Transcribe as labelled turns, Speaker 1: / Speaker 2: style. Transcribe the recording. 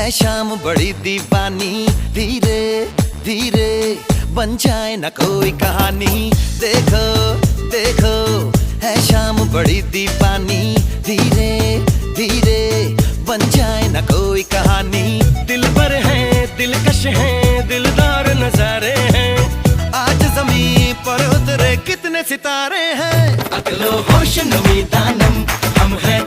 Speaker 1: है शाम बड़ी दीवानी, धीरे धीरे बन जाए न कोई कहानी। देखो देखो है शाम बड़ी दीवानी, धीरे धीरे बन जाए न कोई कहानी।
Speaker 2: दिल भर है, दिलकश है, दिलदार नजारे हैं।
Speaker 1: आज ज़मीं पर उतरे कितने सितारे हैं।
Speaker 2: अकलो होश नमी दानम, हम हैं